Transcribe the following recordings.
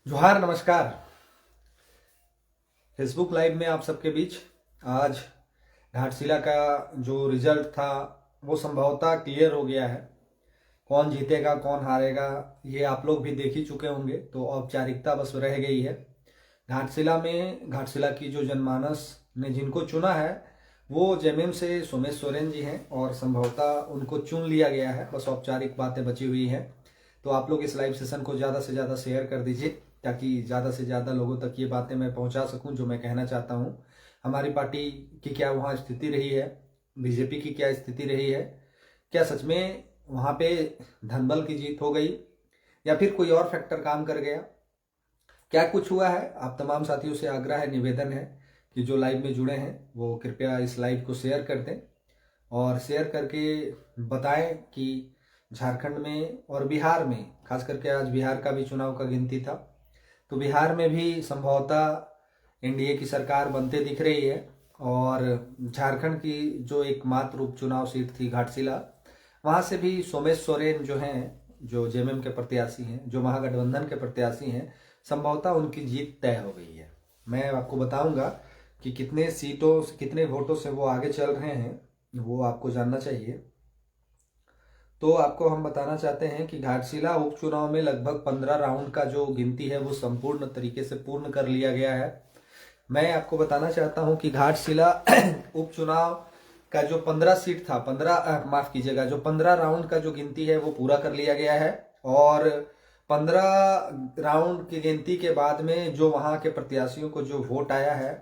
जोहार, नमस्कार। Facebook live में आप सबके बीच आज घाटशिला का जो रिजल्ट था वो संभवतः क्लियर हो गया है। कौन जीतेगा कौन हारेगा ये आप लोग भी देख ही चुके होंगे, तो औपचारिकता बस रह गई है। घाटशिला की जो जनमानस ने जिनको चुना है वो जेएमएम से सोमेश सोरेन जी हैं और संभवतः उनको चुन लिया गया है। बस औपचारिक बातें बची हुई हैं। तो आप लोग इस लाइव सेशन को ज़्यादा से ज़्यादा शेयर कर दीजिए ताकि ज़्यादा से ज़्यादा लोगों तक ये बातें मैं पहुंचा सकूं जो मैं कहना चाहता हूं। हमारी पार्टी की क्या वहाँ स्थिति रही है, बीजेपी की क्या स्थिति रही है, क्या सच में वहाँ पे धनबल की जीत हो गई या फिर कोई और फैक्टर काम कर गया, क्या कुछ हुआ है। आप तमाम साथियों से आग्रह है, निवेदन है कि जो लाइव में जुड़े हैं वो कृपया इस लाइव को शेयर कर दें और शेयर करके बताएं कि झारखंड में और बिहार में, खास करके आज बिहार का भी चुनाव का गिनती था, तो बिहार में भी संभवतः एनडीए की सरकार बनते दिख रही है। और झारखंड की जो एकमात्र उपचुनाव सीट थी घाटशिला, वहां से भी सोमेश सोरेन जो हैं, जो जेएमएम के प्रत्याशी हैं, जो महागठबंधन के प्रत्याशी हैं, संभवतः उनकी जीत तय हो गई है। मैं आपको बताऊंगा कि कितने सीटों कितने वोटों से वो आगे चल रहे हैं, वो आपको जानना चाहिए। तो आपको हम बताना चाहते हैं कि घाटशिला उपचुनाव में लगभग 15 राउंड का जो गिनती है वो संपूर्ण तरीके से पूर्ण कर लिया गया है। मैं आपको बताना चाहता हूं कि घाटशिला उपचुनाव का जो 15 सीट था, 15 माफ कीजिएगा, जो 15 राउंड का जो गिनती है वो पूरा कर लिया गया है। और 15 राउंड की गिनती के बाद में जो वहां के प्रत्याशियों को जो वोट आया है,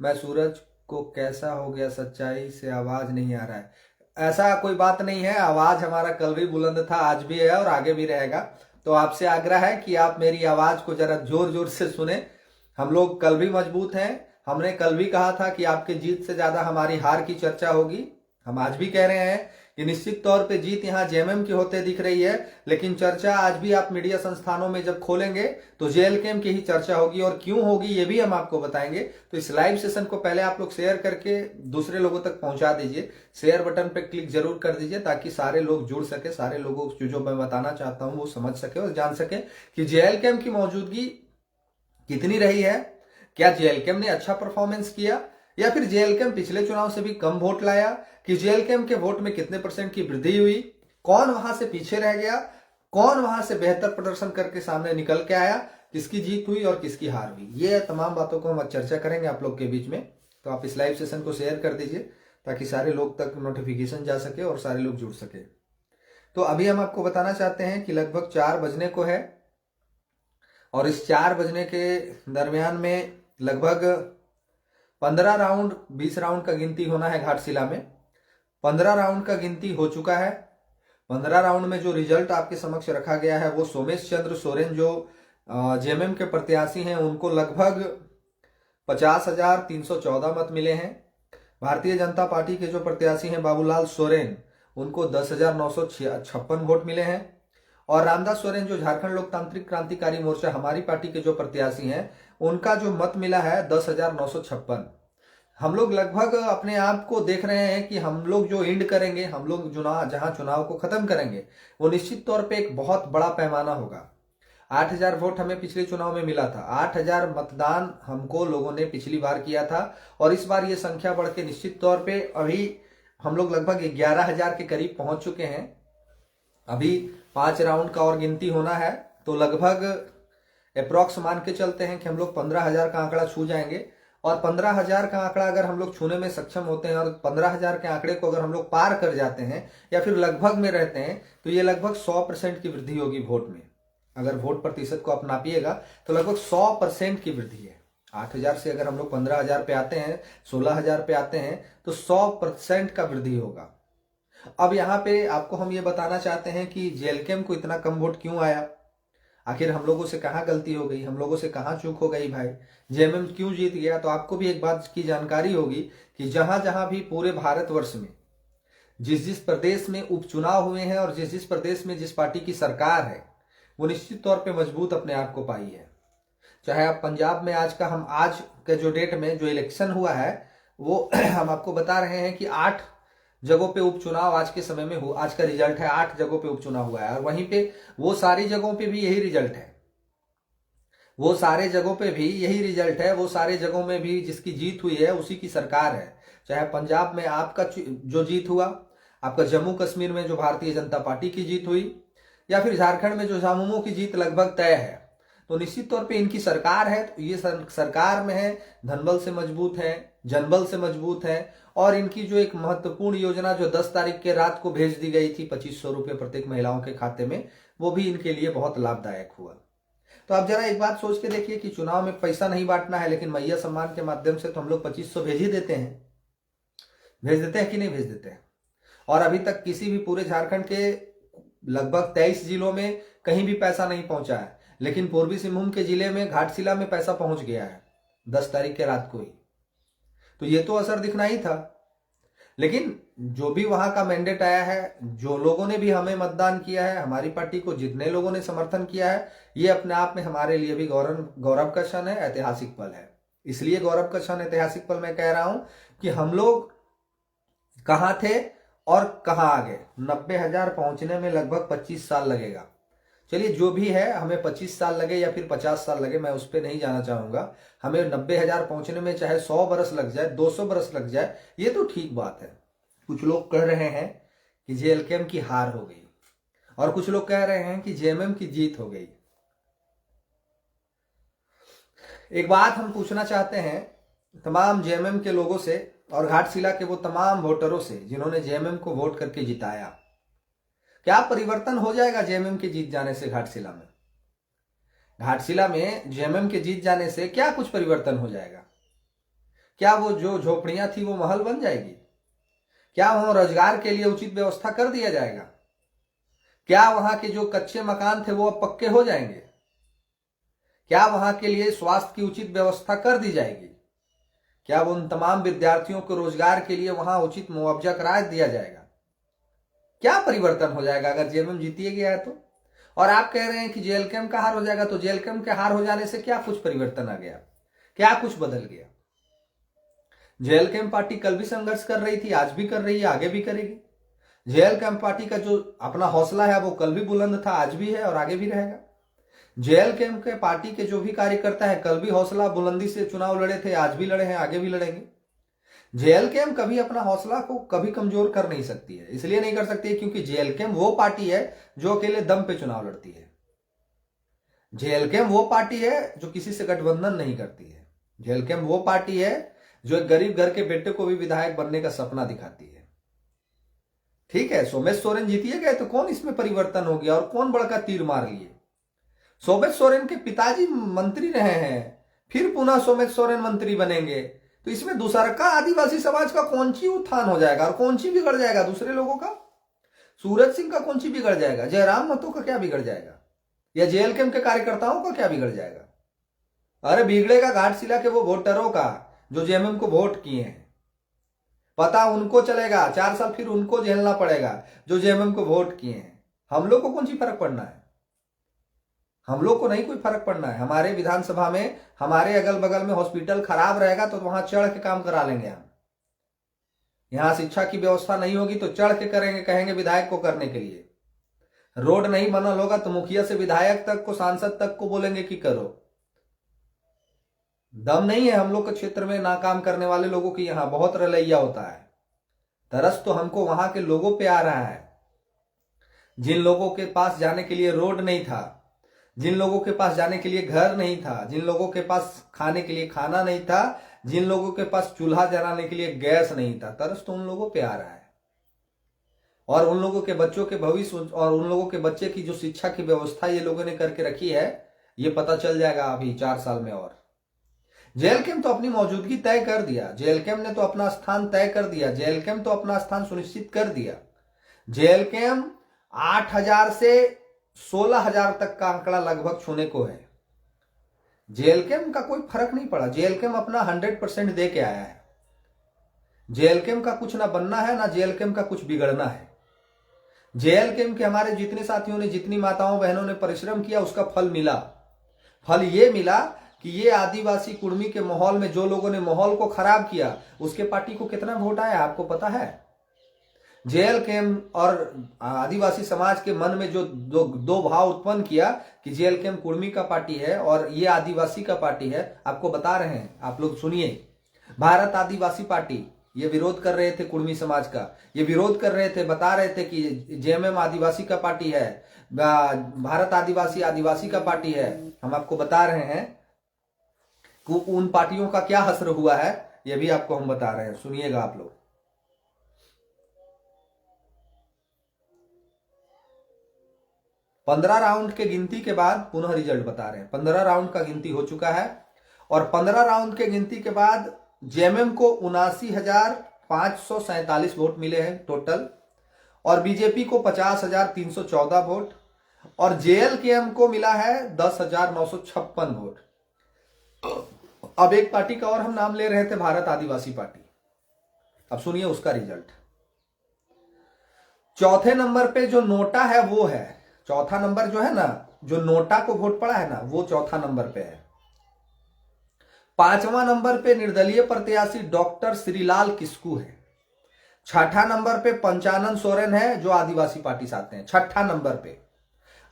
मैं सूरज को कैसा हो गया सच्चाई से आवाज नहीं आ रहा है, ऐसा कोई बात नहीं है। आवाज हमारा कल भी बुलंद था, आज भी है और आगे भी रहेगा। तो आपसे आग्रह है कि आप मेरी आवाज को जरा जोर जोर से सुने। हम लोग कल भी मजबूत हैं। हमने कल भी कहा था कि आपके जीत से ज्यादा हमारी हार की चर्चा होगी। हम आज भी कह रहे हैं कि निश्चित तौर पे जीत यहाँ जेएमएम की होते दिख रही है, लेकिन चर्चा आज भी आप मीडिया संस्थानों में जब खोलेंगे तो जेएलकेएम की ही चर्चा होगी। और क्यों होगी ये भी हम आपको बताएंगे। तो इस लाइव सेशन को पहले आप लोग शेयर करके दूसरे लोगों तक पहुंचा दीजिए। शेयर बटन पे क्लिक जरूर कर दीजिए ताकि सारे लोग जुड़ सके, सारे लोगों को जो मैं बताना चाहता हूं वो समझ सके और जान सके कि जेएलकेएम की मौजूदगी कितनी रही है। क्या जेएलकेएम ने अच्छा परफॉर्मेंस किया या फिर जेएलकेएम पिछले चुनाव से भी कम वोट लाया, कि जेएलकेएम के वोट में कितने परसेंट की वृद्धि हुई, कौन वहां से पीछे रह गया, कौन वहां से बेहतर प्रदर्शन करके सामने निकल के आया, किसकी जीत हुई और किसकी हार हुई। ये तमाम बातों को हम आज चर्चा करेंगे आप लोग के बीच में। तो आप इस लाइव सेशन को शेयर कर दीजिए ताकि सारे लोग तक नोटिफिकेशन जा सके और सारे लोग जुड़ सके। तो अभी हम आपको बताना चाहते हैं कि लगभग 4 बजने को है और इस 4 बजने के दरमियान में लगभग 15 राउंड 20 राउंड का गिनती होना है घाटशिला में। 15 राउंड का गिनती हो चुका है। 15 राउंड में जो रिजल्ट आपके समक्ष रखा गया है वो सोमेश चंद्र सोरेन जो जेएमएम के प्रत्याशी हैं उनको लगभग 50,314 मत मिले हैं। भारतीय जनता पार्टी के जो प्रत्याशी हैं बाबूलाल सोरेन, उनको 10,956 वोट मिले हैं। और रामदास सोरेन जो झारखंड लोकतांत्रिक क्रांतिकारी मोर्चा हमारी पार्टी के जो प्रत्याशी हैं, उनका जो मत मिला है 10,956। हम लोग लगभग अपने आप को देख रहे हैं कि हम लोग जो एंड करेंगे, हम लोग जहां चुनाव को खत्म करेंगे, वो निश्चित तौर पे एक बहुत बड़ा पैमाना होगा। 8,000 वोट हमें पिछले चुनाव में मिला था। 8,000 मतदान हमको लोगों ने पिछली बार किया था और इस बार ये संख्या बढ़ के निश्चित तौर पे अभी हम लोग लगभग 11,000 के करीब पहुंच चुके हैं। अभी 5 राउंड का और गिनती होना है तो लगभग अप्रोक्स मान के चलते हैं कि हम लोग 15,000 का आंकड़ा छू जाएंगे। और 15,000 का आंकड़ा अगर हम लोग छूने में सक्षम होते हैं और 15,000 के आंकड़े को अगर हम लोग पार कर जाते हैं या फिर लगभग में रहते हैं तो ये लगभग 100% की वृद्धि होगी वोट में। अगर वोट प्रतिशत को आप नापिएगा तो लगभग 100% की वृद्धि है। 8,000 से अगर हम लोग 15,000 पे आते हैं, 16,000 पे आते हैं तो 100% का वृद्धि होगा। अब यहाँ पे आपको हम ये बताना चाहते हैं कि जेएलकेएम को इतना कम वोट क्यों आया, आखिर हम लोगों से कहाँ गलती हो गई, हम लोगों से कहाँ चूक हो गई भाई, जेएमएम क्यों जीत गया। तो आपको भी एक बात की जानकारी होगी कि जहां जहां भी पूरे भारतवर्ष में जिस जिस प्रदेश में उपचुनाव हुए हैं और जिस जिस प्रदेश में जिस पार्टी की सरकार है, वो निश्चित तौर पे मजबूत अपने आप को पाई है। चाहे आप पंजाब में आज के जो डेट में जो इलेक्शन हुआ है वो हम आपको बता रहे हैं कि 8 जगहों पे उपचुनाव आज के समय में हुआ। आज का रिजल्ट है 8 जगहों पे उपचुनाव हुआ है और वहीं पे वो सारी जगहों पे भी यही रिजल्ट है। वो सारे जगहों पे भी यही रिजल्ट है, वो सारे जगहों में भी जिसकी जीत हुई है उसी की सरकार है। चाहे पंजाब में आपका जो जीत हुआ, आपका जम्मू कश्मीर में जो भारतीय जनता पार्टी की जीत हुई, या फिर झारखंड में जो झामुमो की जीत लगभग तय है, तो निश्चित तौर पे इनकी सरकार है। तो ये सरकार में है, धनबल से मजबूत है, जनबल से मजबूत है। और इनकी जो एक महत्वपूर्ण योजना जो 10 तारीख के रात को भेज दी गई थी 2500 रुपये प्रत्येक महिलाओं के खाते में, वो भी इनके लिए बहुत लाभदायक हुआ। तो आप जरा एक बात सोच के देखिए कि चुनाव में पैसा नहीं बांटना है, लेकिन मैया सम्मान के माध्यम से तो हम लोग 2500 भेज ही देते हैं। भेज देते हैं कि नहीं भेज देते हैं? और अभी तक किसी भी पूरे झारखंड के लगभग 23 जिलों में कहीं भी पैसा नहीं पहुंचा है, लेकिन पूर्वी सिंहभूम के जिले में घाटशिला में पैसा पहुंच गया है 10 तारीख के रात को ही। तो ये तो असर दिखना ही था। लेकिन जो भी वहां का मैंडेट आया है, जो लोगों ने भी हमें मतदान किया है, हमारी पार्टी को जितने लोगों ने समर्थन किया है, ये अपने आप में हमारे लिए भी गौरव का क्षण है, ऐतिहासिक पल है। इसलिए गौरव का क्षण, ऐतिहासिक पल मैं कह रहा हूं कि हम लोग कहां थे और कहां आ गए। 90,000 पहुंचने में लगभग 25 साल लगेगा। चलिए जो भी है, हमें 25 साल लगे या फिर 50 साल लगे, मैं उस पर नहीं जाना चाहूंगा। हमें 90,000 पहुंचने में चाहे 100 बरस लग जाए, 200 बरस लग जाए, ये तो ठीक बात है। कुछ लोग कह रहे हैं कि जेएलकेएम की हार हो गई, और कुछ लोग कह रहे हैं कि जेएमएम की जीत हो गई। एक बात हम पूछना चाहते हैं तमाम जेएमएम के लोगों से और घाटशिला के वो तमाम वोटरों से जिन्होंने जेएमएम को वोट करके जिताया, क्या परिवर्तन हो जाएगा जेएमएम के जीत जाने से? घाटशिला में जेएमएम के जीत जाने से क्या कुछ परिवर्तन हो जाएगा? क्या वो जो झोपड़ियां थी वो महल बन जाएगी? क्या वहां रोजगार के लिए उचित व्यवस्था कर दिया जाएगा? क्या वहां के जो कच्चे मकान थे वो अब पक्के हो जाएंगे? क्या वहां के लिए स्वास्थ्य की उचित व्यवस्था कर दी जाएगी? क्या उन तमाम विद्यार्थियों को रोजगार के लिए वहां उचित मुआवजा करा दिया जाएगा? क्या परिवर्तन हो जाएगा अगर जेएमएम जीती गया है तो? और आप कह रहे हैं कि जेएलकेएम का हार हो जाएगा, तो जेएलकेएम के हार हो जाने से क्या कुछ परिवर्तन आ गया? क्या कुछ बदल गया? जेएलकेएम पार्टी कल भी संघर्ष कर रही थी, आज भी कर रही है, आगे भी करेगी। जेएलकेएम पार्टी का जो अपना हौसला है वो कल भी बुलंद था, आज भी है और आगे भी रहेगा। जेएलकेएम के पार्टी के जो भी कार्यकर्ता है, कल भी हौसला बुलंदी से चुनाव लड़े थे, आज भी लड़े हैं, आगे भी लड़ेंगे। जेएलकेएम कभी अपना हौसला को कभी कमजोर कर नहीं सकती है। इसलिए नहीं कर सकती है क्योंकि जेएलकेएम वो पार्टी है जो अकेले दम पे चुनाव लड़ती है। जेएलकेएम वो पार्टी है जो किसी से गठबंधन नहीं करती है। जेएलकेएम वो पार्टी है जो एक गरीब घर के बेटे को भी विधायक बनने का सपना दिखाती है। ठीक है, सोमेश सोरेन जीतिए गए तो कौन इसमें परिवर्तन हो गया और कौन बड़का तीर मार लिए? सोमेश सोरेन के पिताजी मंत्री रहे हैं, फिर पुनः सोमेश सोरेन मंत्री बनेंगे, तो इसमें दूसरा का आदिवासी समाज का कौन सी उत्थान हो जाएगा और कौन सी बिगड़ जाएगा? दूसरे लोगों का, सूरज सिंह का कौन सी बिगड़ जाएगा? जयराम महतो का क्या बिगड़ जाएगा? या जेएलकेएम के कार्यकर्ताओं का क्या बिगड़ जाएगा? अरे बिगड़ेगा घाटशिला के वो वोटरों का जो जेएमएम को वोट किए हैं। पता उनको चलेगा, 4 साल फिर उनको झेलना पड़ेगा जो जेएमएम को वोट किए हैं। हम लोग को कौन सी फर्क पड़ना है? हम लोग को नहीं कोई फर्क पड़ना है। हमारे विधानसभा में, हमारे अगल बगल में हॉस्पिटल खराब रहेगा तो वहां चढ़ के काम करा लेंगे हम। यहां शिक्षा की व्यवस्था नहीं होगी तो चढ़ के करेंगे, कहेंगे विधायक को करने के लिए। रोड नहीं बनल होगा तो मुखिया से विधायक तक को, सांसद तक को बोलेंगे कि करो। दम नहीं है हम लोग के क्षेत्र में ना काम करने वाले लोगों की। यहां बहुत रलैया होता है। तरस तो हमको वहां के लोगों पे आ रहा है, जिन लोगों के पास जाने के लिए रोड नहीं था, जिन लोगों के पास जाने के लिए घर नहीं था, जिन लोगों के पास खाने के लिए खाना नहीं था, जिन लोगों के पास चूल्हा जलाने के लिए गैस नहीं था। तरस तो उन लोगों पे आ रहा है। और उन लोगों के बच्चों के भविष्य और उन लोगों के बच्चे की जो शिक्षा की व्यवस्था ये लोगों ने करके रखी है, ये पता चल जाएगा अभी 4 साल में। और जेएलकेएम तो अपनी मौजूदगी तय कर दिया। जेएलकेएम ने तो अपना स्थान तय कर दिया। जेएलकेएम तो अपना स्थान सुनिश्चित कर दिया। जेएलकेएम 8,000 से 16,000 तक का आंकड़ा लगभग छूने को है। जेएलकेएम का कोई फर्क नहीं पड़ा। जेएलकेएम अपना 100% दे के आया है। जेएलकेएम का कुछ ना बनना है, ना जेएलकेएम का कुछ बिगड़ना है। जेएलकेएम के हमारे जितने साथियों ने, जितनी माताओं बहनों ने परिश्रम किया, उसका फल मिला। फल ये मिला कि ये आदिवासी कुर्मी के माहौल में जो लोगों ने माहौल को खराब किया, उसके पार्टी को कितना वोट आया आपको पता है? जेएलकेम और आदिवासी समाज के मन में जो दो भाव उत्पन्न किया कि जेएलकेम कुर्मी का पार्टी है और ये आदिवासी का पार्टी है, आपको बता रहे हैं, आप लोग सुनिए। भारत आदिवासी पार्टी ये विरोध कर रहे थे कुर्मी समाज का, ये विरोध कर रहे थे, बता रहे थे कि जेएमएम आदिवासी का पार्टी है, भारत आदिवासी आदिवासी का पार्टी है। हम आपको बता रहे हैं कि उन पार्टियों का क्या हश्र हुआ है, ये भी आपको हम बता रहे हैं, सुनिएगा आप लोग। 15 राउंड के गिनती के बाद पुनः रिजल्ट बता रहे हैं। 15 राउंड का गिनती हो चुका है और 15 राउंड के गिनती के बाद जेएमएम को 79,547 वोट मिले हैं टोटल, और बीजेपी को 50,314 वोट, और जेएलकेएम को मिला है 10,956 वोट। अब एक पार्टी का और हम नाम ले रहे थे, भारत आदिवासी पार्टी। अब सुनिए उसका रिजल्ट। चौथे नंबर पे जो नोटा है वो है, चौथा नंबर जो है ना, जो नोटा को वोट पड़ा है ना, वो चौथा नंबर पे है। पांचवा नंबर पे निर्दलीय प्रत्याशी डॉक्टर श्रीलाल किस्कू है। छठा नंबर पे पंचानन सोरेन है जो आदिवासी पार्टी से आते हैं। छठा नंबर पे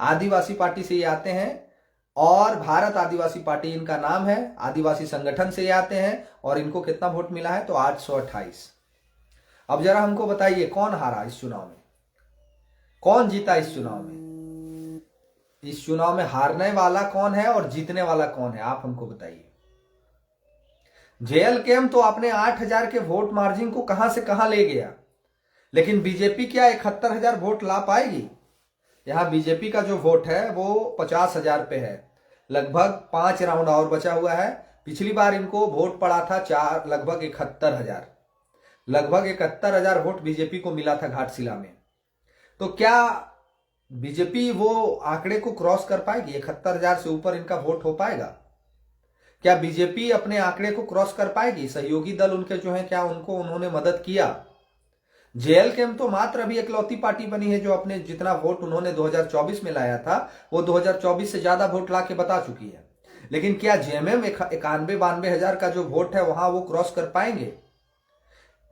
आदिवासी पार्टी से ये आते हैं और भारत आदिवासी पार्टी इनका नाम है, आदिवासी संगठन से ये आते हैं और इनको कितना वोट मिला है तो 828। अब जरा हमको बताइए कौन हारा इस चुनाव में, कौन जीता इस चुनाव में? इस चुनाव में हारने वाला कौन है और जीतने वाला कौन है, आप हमको बताइए। जेएलकेएम तो अपने 8,000 के वोट मार्जिन को कहां से कहां ले गया, लेकिन बीजेपी क्या 71,000 वोट ला पाएगी? यहां बीजेपी का जो वोट है वो 50,000 पे है, लगभग 5 राउंड और बचा हुआ है। पिछली बार इनको वोट पड़ा था लगभग 71,000, लगभग 71,000 वोट बीजेपी को मिला था घाटशिला में। तो क्या बीजेपी वो आंकड़े को क्रॉस कर पाएगी? 71,000 से ऊपर इनका वोट हो पाएगा? क्या बीजेपी अपने आंकड़े को क्रॉस कर पाएगी? सहयोगी दल उनके जो हैं, क्या उनको उन्होंने मदद किया? जेएलकेएम तो मात्र अभी इकलौती पार्टी बनी है जो अपने जितना वोट उन्होंने 2024 में लाया था वो 2024 से ज्यादा वोट ला के बता चुकी है। लेकिन क्या जेएमएम 91-92 हजार का जो वोट है वहां वो क्रॉस कर पाएंगे?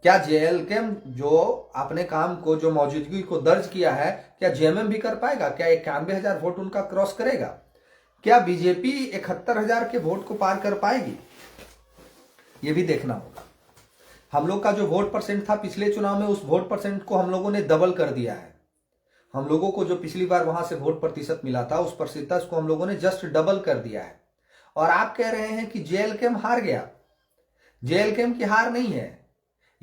क्या जेएलकेएम जो अपने काम को, जो मौजूदगी को दर्ज किया है, क्या जेएमएम भी कर पाएगा? क्या 91,000 वोट उनका क्रॉस करेगा? क्या बीजेपी 71,000 के वोट को पार कर पाएगी? ये भी देखना होगा। हम लोग का जो वोट परसेंट था पिछले चुनाव में, उस वोट परसेंट को हम लोगों ने डबल कर दिया है। हम लोगों को जो पिछली बार वहां से वोट प्रतिशत मिला था उस प्रतिशत को हम लोगों ने जस्ट डबल कर दिया है। और आप कह रहे हैं कि जेएलकेएम हार गया। जेएलकेएम की हार नहीं है,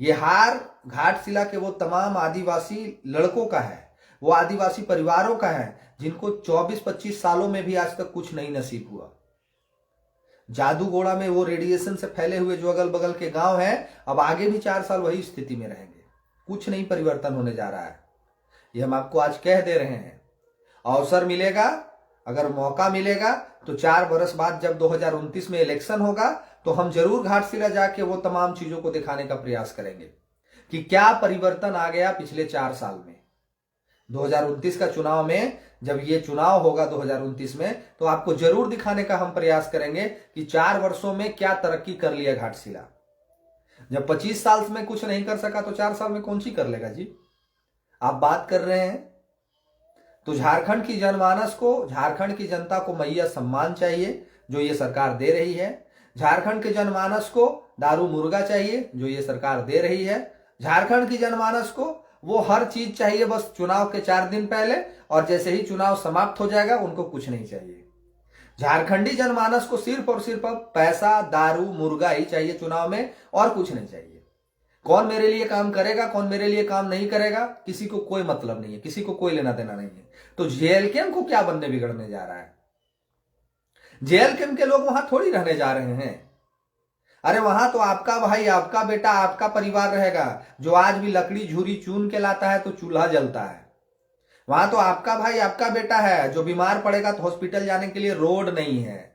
ये हार घाटशिला के वो तमाम आदिवासी लड़कों का है, वो आदिवासी परिवारों का है जिनको 24-25 सालों में भी आज तक कुछ नहीं नसीब हुआ। जादूगोड़ा में वो रेडिएशन से फैले हुए जो अगल बगल के गांव हैं, अब आगे भी 4 साल वही स्थिति में रहेंगे, कुछ नहीं परिवर्तन होने जा रहा है। ये हम आपको आज कह दे रहे हैं। अवसर मिलेगा, अगर मौका मिलेगा तो 4 बरस बाद जब 2029 में इलेक्शन होगा तो हम जरूर घाटशिला जाके वो तमाम चीजों को दिखाने का प्रयास करेंगे कि क्या परिवर्तन आ गया पिछले 4 साल में। 2029 का चुनाव में, जब ये चुनाव होगा 2029 में, तो आपको जरूर दिखाने का हम प्रयास करेंगे कि 4 वर्षों में क्या तरक्की कर लिया घाटशिला। जब 25 साल में कुछ नहीं कर सका तो 4 साल में कौन सी कर लेगा जी? आप बात कर रहे हैं तो झारखंड की जनमानस को, झारखंड की जनता को मैया सम्मान चाहिए जो ये सरकार दे रही है। झारखंड के जनमानस को दारू मुर्गा चाहिए जो ये सरकार दे रही है। झारखंड की जनमानस को वो हर चीज चाहिए बस चुनाव के 4 दिन पहले, और जैसे ही चुनाव समाप्त हो जाएगा उनको कुछ नहीं चाहिए। झारखंडी जनमानस को सिर्फ और सिर्फ अब पैसा, दारू, मुर्गा ही चाहिए चुनाव में, और कुछ नहीं चाहिए। कौन मेरे लिए काम करेगा, कौन मेरे लिए काम नहीं करेगा, किसी को कोई मतलब नहीं है, किसी को कोई लेना देना नहीं है। तो जेएलकेएम को क्या बनने बिगड़ने जा रहा है? जेएलकेएम के लोग वहां थोड़ी रहने जा रहे हैं। अरे वहां तो आपका भाई, आपका बेटा, आपका परिवार रहेगा जो आज भी लकड़ी झूरी चुन के लाता है तो चूल्हा जलता है। वहां तो आपका भाई, आपका बेटा है जो बीमार पड़ेगा तो हॉस्पिटल जाने के लिए रोड नहीं है।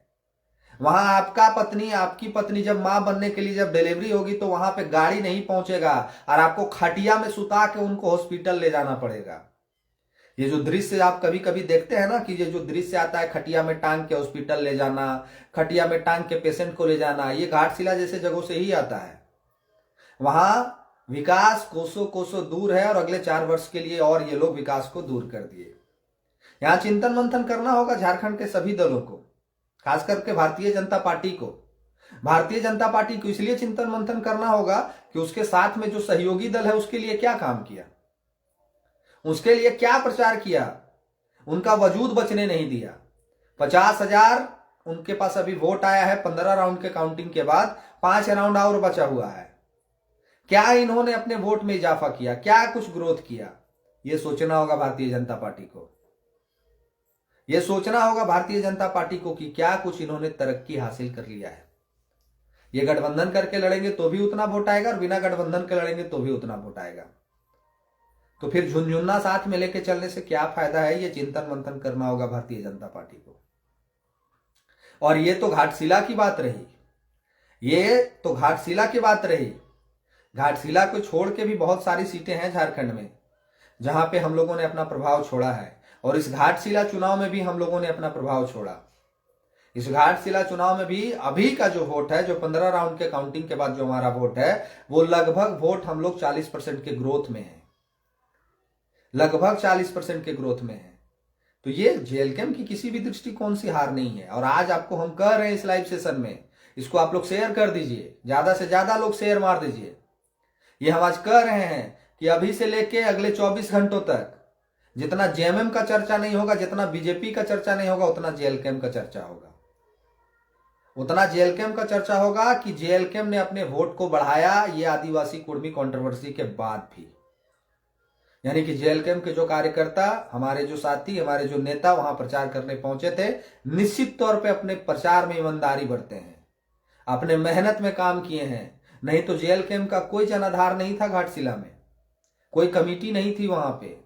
वहां आपका पत्नी, आपकी पत्नी जब मां बनने के लिए जब डिलीवरी होगी तो वहां पे गाड़ी नहीं पहुंचेगा और आपको खटिया में सुता के उनको हॉस्पिटल ले जाना पड़ेगा। ये जो दृश्य आप कभी कभी देखते हैं ना, कि ये जो दृश्य आता है खटिया में टांग के हॉस्पिटल ले जाना, खटिया में टांग के पेशेंट को ले जाना, ये घाटशिला जैसे जगहों से ही आता है। वहां विकास कोसों कोसों दूर है और अगले 4 वर्ष के लिए और ये लोग विकास को दूर कर दिए। यहां चिंतन मंथन करना होगा झारखंड के सभी दलों को, खास करके भारतीय जनता पार्टी को। भारतीय जनता पार्टी को इसलिए चिंतन मंथन करना होगा कि उसके साथ में जो सहयोगी दल है उसके लिए क्या काम किया, उसके लिए क्या प्रचार किया, उनका वजूद बचने नहीं दिया। 50,000 उनके पास अभी वोट आया है 15 राउंड के काउंटिंग के बाद, 5 राउंड और बचा हुआ है। क्या इन्होंने अपने वोट में इजाफा किया, क्या कुछ ग्रोथ किया, यह सोचना होगा भारतीय जनता पार्टी को। यह सोचना होगा भारतीय जनता पार्टी को कि क्या कुछ इन्होंने तरक्की हासिल कर लिया है। ये गठबंधन करके लड़ेंगे तो भी उतना वोट आएगा और बिना गठबंधन के लड़ेंगे तो भी उतना वोट आएगा। तो फिर झुनझुना साथ में लेके चलने से क्या फायदा है, ये चिंतन मंथन करना होगा भारतीय जनता पार्टी को। और ये तो घाटशिला की बात रही, ये तो घाटशिला की बात रही। घाटशिला को छोड़ के भी बहुत सारी सीटें हैं झारखंड में जहां पे हम लोगों ने अपना प्रभाव छोड़ा है, और इस घाटशिला चुनाव में भी हम लोगों ने अपना प्रभाव छोड़ा। इस घाटशिला चुनाव में भी अभी का जो वोट है, जो 15 राउंड के काउंटिंग के बाद जो हमारा वोट है, वो लगभग वोट हम लोग 40% के ग्रोथ में है, लगभग 40% के ग्रोथ में है। तो ये जेएलकेएम की किसी भी दृष्टिकोण से हार नहीं है। और आज आपको हम कह रहे हैं इस लाइव सेशन में, इसको आप लोग शेयर कर दीजिए, ज्यादा से ज्यादा लोग शेयर मार दीजिए। ये हम आज कह रहे हैं कि अभी से लेके अगले 24 घंटों तक जितना जेएमएम का चर्चा नहीं होगा, जितना बीजेपी का चर्चा नहीं होगा, उतना जेएलकेएम का चर्चा होगा। उतना जेएलकेएम का चर्चा होगा कि जेएलकेएम ने अपने वोट को बढ़ाया, ये आदिवासी कुर्मी कंट्रोवर्सी के बाद भी। यानी कि जेएलकेएम के जो कार्यकर्ता, हमारे जो साथी, हमारे जो नेता वहां प्रचार करने पहुंचे थे, निश्चित तौर पे अपने प्रचार में ईमानदारी बरते हैं, अपने मेहनत में काम किए हैं। नहीं तो जेएलकेएम का कोई जनाधार नहीं था घाटशिला में, कोई कमेटी नहीं थी वहां पे,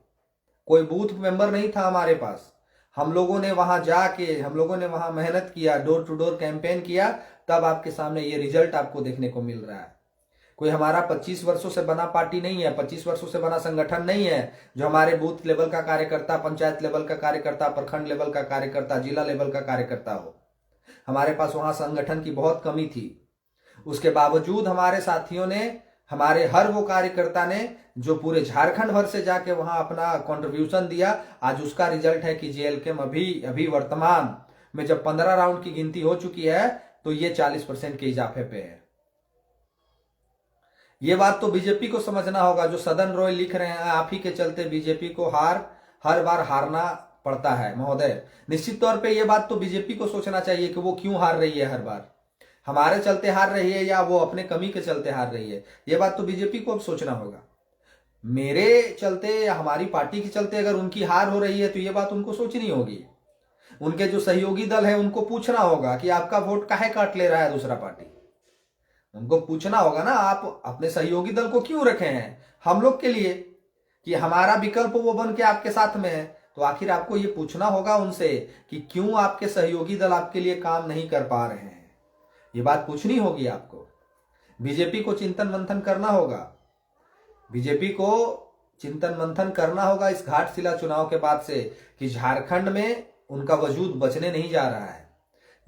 कोई बूथ मेंबर नहीं था हमारे पास। हम लोगों ने वहां जाके, हम लोगों ने वहां मेहनत किया, डोर टू डोर कैंपेन किया, तब आपके सामने ये रिजल्ट आपको देखने को मिल रहा है। कोई हमारा 25 वर्षों से बना पार्टी नहीं है, 25 वर्षों से बना संगठन नहीं है जो हमारे बूथ लेवल का कार्यकर्ता, पंचायत लेवल का कार्यकर्ता, प्रखंड लेवल का कार्यकर्ता, जिला लेवल का कार्यकर्ता हो। हमारे पास वहां संगठन की बहुत कमी थी। उसके बावजूद हमारे साथियों ने, हमारे हर वो कार्यकर्ता ने जो पूरे झारखंड भर से जाके वहां अपना कंट्रीब्यूशन दिया, आज उसका रिजल्ट है कि जेएलकेएम अभी वर्तमान में जब 15 राउंड की गिनती हो चुकी है तो ये 40% के इजाफे पे है। ये बात तो बीजेपी को समझना होगा। जो सदन रॉय लिख रहे हैं आप ही के चलते बीजेपी को हर बार हारना पड़ता है महोदय, निश्चित तौर पे ये बात तो बीजेपी को सोचना चाहिए कि वो क्यों हार रही है, हर बार हमारे चलते हार रही है या वो अपने कमी के चलते हार रही है। ये बात तो बीजेपी को अब सोचना होगा। मेरे चलते या हमारी पार्टी के चलते अगर उनकी हार हो रही है तो ये बात उनको सोचनी होगी। उनके जो सहयोगी दल है उनको पूछना होगा कि आपका वोट काहे काट ले रहा है दूसरा पार्टी। उनको पूछना होगा ना, आप अपने सहयोगी दल को क्यों रखे हैं हम लोग के लिए, कि हमारा विकल्प वो बन के आपके साथ में है। तो आखिर आपको ये पूछना होगा उनसे कि क्यों आपके सहयोगी दल आपके लिए काम नहीं कर पा रहे हैं। ये बात पूछनी होगी आपको। बीजेपी को चिंतन मंथन करना होगा, बीजेपी को चिंतन मंथन करना होगा इस घाटशिला चुनाव के बाद से कि झारखंड में उनका वजूद बचने नहीं जा रहा है।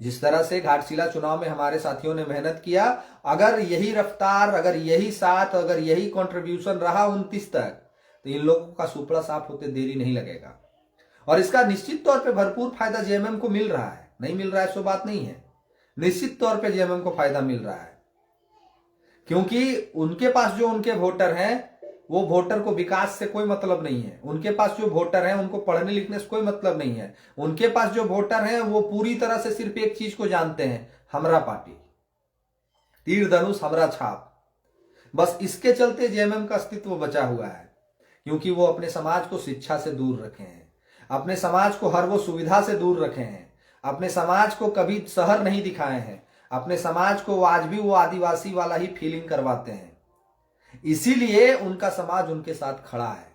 जिस तरह से घाटशिला चुनाव में हमारे साथियों ने मेहनत किया, अगर यही रफ्तार, अगर यही साथ, अगर यही कंट्रीब्यूशन रहा 29 तक, तो इन लोगों का सुपड़ा साफ होते देरी नहीं लगेगा। और इसका निश्चित तौर पे भरपूर फायदा जेएमएम को मिल रहा है। नहीं मिल रहा है सो बात नहीं है, निश्चित तौर पे जेएमएम को फायदा मिल रहा है, क्योंकि उनके पास जो उनके वोटर हैं, वो वोटर को विकास से कोई मतलब नहीं है। उनके पास जो वोटर हैं उनको पढ़ने लिखने से कोई मतलब नहीं है। उनके पास जो वोटर हैं वो पूरी तरह से सिर्फ एक चीज को जानते हैं, हमरा पार्टी, तीर धनुष हमरा छाप। बस इसके चलते जेएमएम का अस्तित्व बचा हुआ है, क्योंकि वो अपने समाज को शिक्षा से दूर रखे हैं, अपने समाज को हर वो सुविधा से दूर रखे हैं, अपने समाज को कभी शहर नहीं दिखाए हैं, अपने समाज को आज भी वो आदिवासी वाला ही फीलिंग करवाते हैं। इसीलिए उनका समाज उनके साथ खड़ा है।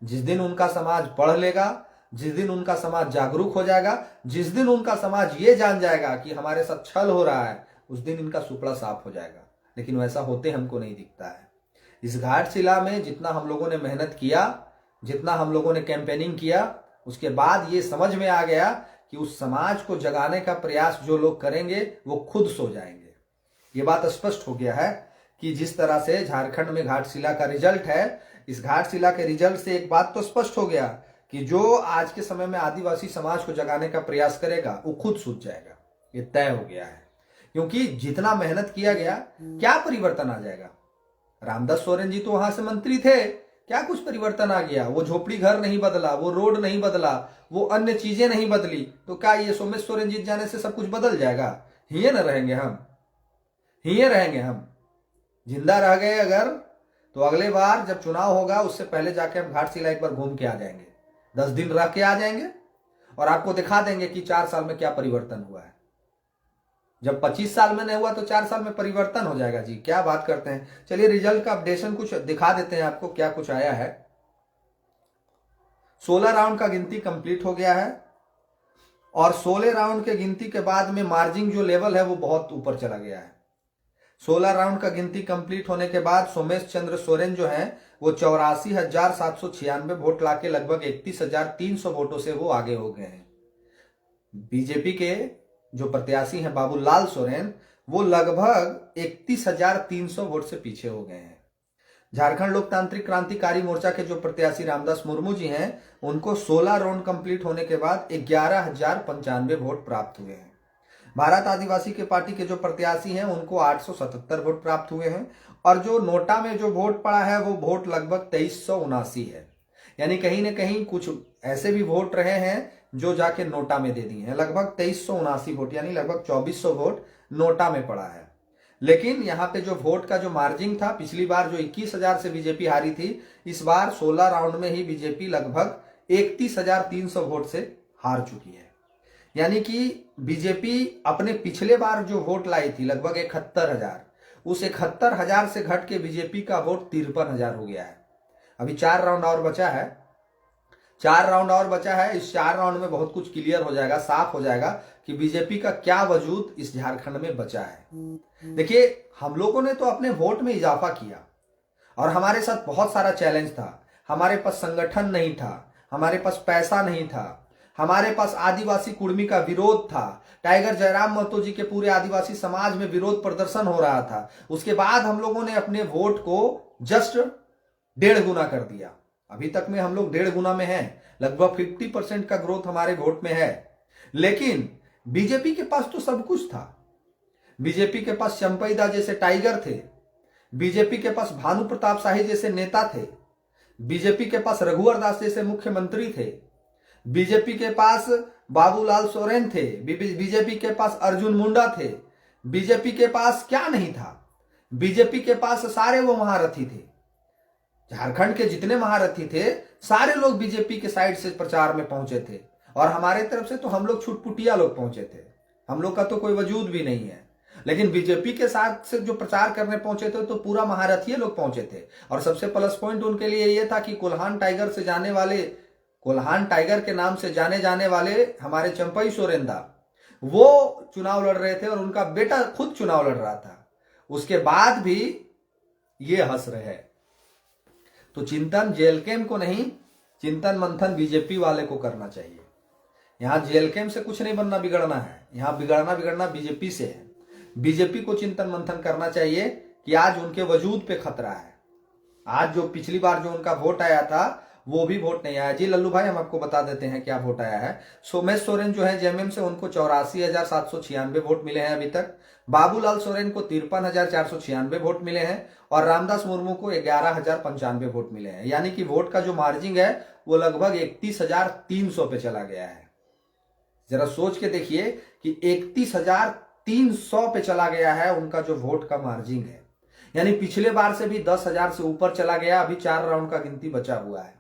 जिस दिन उनका समाज पढ़ लेगा, जिस दिन उनका समाज जागरूक हो जाएगा, जिस दिन उनका समाज ये जान जाएगा कि हमारे साथ छल हो रहा है, उस दिन इनका सुपड़ा साफ हो जाएगा। लेकिन वैसा होते हमको नहीं दिखता है। इस घाटशिला में जितना हम लोगों ने मेहनत किया, जितना हम लोगों ने कैंपेनिंग किया, उसके बाद ये समझ में आ गया कि उस समाज को जगाने का प्रयास जो लोग करेंगे वो खुद सो जाएंगे। ये बात स्पष्ट हो गया है कि जिस तरह से झारखंड में घाटशिला का रिजल्ट है, इस घाटशिला के रिजल्ट से एक बात तो स्पष्ट हो गया कि जो आज के समय में आदिवासी समाज को जगाने का प्रयास करेगा वो खुद सूझ जाएगा। ये तय हो गया है, क्योंकि जितना मेहनत किया गया, क्या परिवर्तन आ जाएगा? रामदास सोरेन जी तो वहां से मंत्री थे, क्या कुछ परिवर्तन आ गया? वो झोपड़ी घर नहीं बदला, वो रोड नहीं बदला, वो अन्य चीजें नहीं बदली, तो क्या ये सोमेश सोरेन जीत जाने से सब कुछ बदल जाएगा? हिये न रहेंगे हम, हिये रहेंगे हम। जिंदा रह गए अगर, तो अगले बार जब चुनाव होगा उससे पहले जाके हम घाटशिला एक बार घूम के आ जाएंगे, 10 दिन रह के आ जाएंगे और आपको दिखा देंगे कि 4 साल में क्या परिवर्तन हुआ है। जब 25 साल में नहीं हुआ तो 4 साल में परिवर्तन हो जाएगा जी, क्या बात करते हैं। चलिए रिजल्ट का अपडेशन कुछ दिखा देते हैं आपको, क्या कुछ आया है। 16 राउंड का गिनती कंप्लीट हो गया है और 16 राउंड के गिनती के बाद में मार्जिन जो लेवल है वो बहुत ऊपर चला गया है। 16 राउंड का गिनती कंप्लीट होने के बाद सोमेश चंद्र सोरेन जो है वो 84,796 वोट लाके लगभग 31,300 वोटों से वो आगे हो गए हैं। बीजेपी के जो प्रत्याशी हैं बाबूलाल सोरेन, वो लगभग 31,300 वोट से पीछे हो गए हैं। झारखंड लोकतांत्रिक क्रांतिकारी मोर्चा के जो प्रत्याशी रामदास मुर्मू जी हैं, उनको 16 राउंड कंप्लीट होने के बाद 11,095 वोट प्राप्त हुए हैं। भारत आदिवासी के पार्टी के जो प्रत्याशी हैं उनको 877 वोट प्राप्त हुए हैं और जो नोटा में जो वोट पड़ा है वो वोट लगभग 2379 है। यानी कहीं ना कहीं कुछ ऐसे भी वोट रहे हैं जो जाके नोटा में दे दिए हैं। लगभग 2379 वोट यानी लगभग 2400 वोट नोटा में पड़ा है। लेकिन यहाँ पे जो वोट का जो मार्जिन था, पिछली बार जो 21,000 से बीजेपी हारी थी, इस बार 16 राउंड में ही बीजेपी लगभग 31,300 वोट से हार चुकी है। यानी कि बीजेपी अपने पिछले बार जो वोट लाई थी लगभग 71,000, उस 71,000 से घट के बीजेपी का वोट 53,000 हो गया है। अभी 4 राउंड और बचा है, 4 राउंड और बचा है। इस 4 राउंड में बहुत कुछ क्लियर हो जाएगा, साफ हो जाएगा कि बीजेपी का क्या वजूद इस झारखंड में बचा है। देखिए, हम लोगों ने तो अपने वोट में इजाफा किया और हमारे साथ बहुत सारा चैलेंज था। हमारे पास संगठन नहीं था, हमारे पास पैसा नहीं था, हमारे पास आदिवासी कुर्मी का विरोध था। टाइगर जयराम महतो जी के पूरे आदिवासी समाज में विरोध प्रदर्शन हो रहा था। उसके बाद हम लोगों ने अपने वोट को जस्ट 1.5 गुना कर दिया। अभी तक में हम लोग 1.5 गुना में हैं, लगभग 50% का ग्रोथ हमारे वोट में है। लेकिन बीजेपी के पास तो सब कुछ था। बीजेपी के पास चंपईदा जैसे टाइगर थे, बीजेपी के पास भानु प्रताप शाही जैसे नेता थे, बीजेपी के पास रघुवर दास जैसे मुख्यमंत्री थे, बीजेपी के पास बाबूलाल सोरेन थे, बीजेपी के पास अर्जुन मुंडा थे, बीजेपी के पास क्या नहीं था? बीजेपी के पास सारे वो महारथी थे। झारखंड के जितने महारथी थे सारे लोग बीजेपी के साइड से प्रचार में पहुंचे थे और हमारे तरफ से तो हम लोग छुटपुटिया लोग पहुंचे थे। हम लोग का तो कोई वजूद भी नहीं है। लेकिन बीजेपी के साथ से जो प्रचार करने पहुंचे थे तो पूरा महारथी लोग पहुंचे थे। और सबसे प्लस पॉइंट उनके लिए ये था कि कोल्हान टाइगर से जाने वाले, कोल्हान टाइगर के नाम से जाने जाने वाले हमारे चंपई सोरेन दा, वो चुनाव लड़ रहे थे और उनका बेटा खुद चुनाव लड़ रहा था। उसके बाद भी ये हंस रहे हैं। तो चिंतन जेएलकेम को नहीं, चिंतन मंथन बीजेपी वाले को करना चाहिए। यहां जेएलकेम से कुछ नहीं बनना बिगड़ना है, यहां बिगड़ना बीजेपी से है। बीजेपी को चिंतन मंथन करना चाहिए कि आज उनके वजूद पे खतरा है। आज जो पिछली बार जो उनका वोट आया था वो भी वोट नहीं आया। जी लल्लू भाई, हम आपको बता देते हैं क्या वोट आया है। सोमेश सोरेन जो है जेएमएम से, उनको 84,796 वोट मिले हैं अभी तक। बाबूलाल सोरेन को 53,496 वोट मिले हैं और रामदास मुर्मू को 11,095 वोट मिले हैं। यानी कि वोट का जो मार्जिन है वो लगभग 31,300 पे चला गया है। जरा सोच के देखिए कि 31,300 पे चला गया है उनका जो वोट का मार्जिन है। यानी पिछले बार से भी 10,000 से ऊपर चला गया। अभी 4 राउंड का गिनती बचा हुआ है।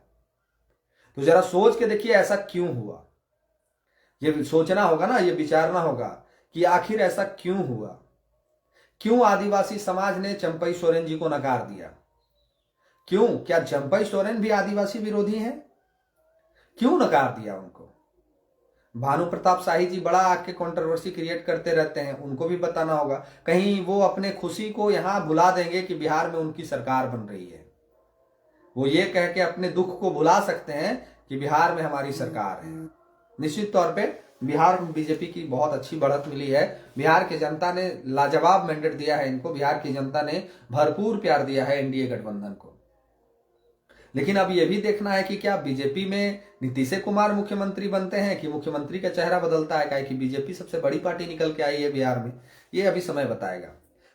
तो जरा सोच के देखिए ऐसा क्यों हुआ। ये सोचना होगा ना, ये विचारना होगा कि आखिर ऐसा क्यों हुआ। क्यों आदिवासी समाज ने चंपई सोरेन जी को नकार दिया? क्यों? क्या चंपई सोरेन भी आदिवासी विरोधी हैं? क्यों नकार दिया उनको? भानु प्रताप शाही जी बड़ा आके कंट्रोवर्सी क्रिएट करते रहते हैं, उनको भी बताना होगा। कहीं वो अपने खुशी को यहां भुला देंगे कि बिहार में उनकी सरकार बन रही है। वो ये कह के अपने दुख को भुला सकते हैं कि बिहार में हमारी सरकार है। निश्चित तौर पे बिहार में बीजेपी की बहुत अच्छी बढ़त मिली है। बिहार की जनता ने लाजवाब मैंडेट दिया है इनको, बिहार की जनता ने भरपूर प्यार दिया है एनडीए गठबंधन को। लेकिन अब यह भी देखना है कि क्या बीजेपी में नीतीश कुमार मुख्यमंत्री बनते हैं कि मुख्यमंत्री का चेहरा बदलता है, कि बीजेपी सबसे बड़ी पार्टी निकल के आई है बिहार में, ये अभी समय बताएगा।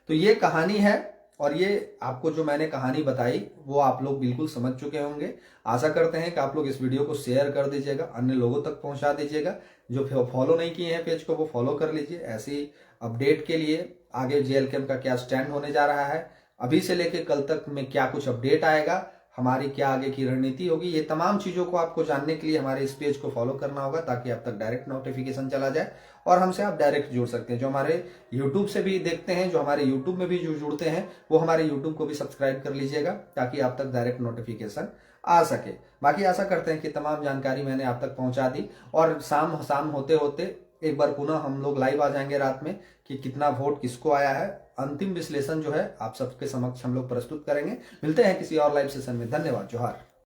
तो ये कहानी है, और ये आपको जो मैंने कहानी बताई वो आप लोग बिल्कुल समझ चुके होंगे। आशा करते हैं कि आप लोग इस वीडियो को शेयर कर दीजिएगा, अन्य लोगों तक पहुंचा दीजिएगा। जो फॉलो नहीं किए हैं पेज को वो फॉलो कर लीजिए। ऐसी अपडेट के लिए आगे जेएलकेएम का क्या स्टैंड होने जा रहा है, अभी से लेकर कल तक में क्या कुछ अपडेट आएगा, हमारी क्या आगे की रणनीति होगी, ये तमाम चीजों को आपको जानने के लिए हमारे इस पेज को फॉलो करना होगा, ताकि आप तक डायरेक्ट नोटिफिकेशन चला जाए और हमसे आप डायरेक्ट जुड़ सकते हैं। जो हमारे यूट्यूब से भी देखते हैं, जो हमारे यूट्यूब में भी जो जुड़ते हैं, वो हमारे यूट्यूब को भी सब्सक्राइब कर लीजिएगा, ताकि आप तक डायरेक्ट नोटिफिकेशन आ सके। बाकी आशा करते हैं कि तमाम जानकारी मैंने आप तक पहुंचा दी, और शाम होते होते एक बार पुनः हम लोग लाइव आ जाएंगे रात में कि कितना वोट किसको आया है। अंतिम विश्लेषण जो है आप सबके समक्ष हम लोग प्रस्तुत करेंगे। मिलते हैं किसी और लाइव सेशन में। धन्यवाद। जोहार।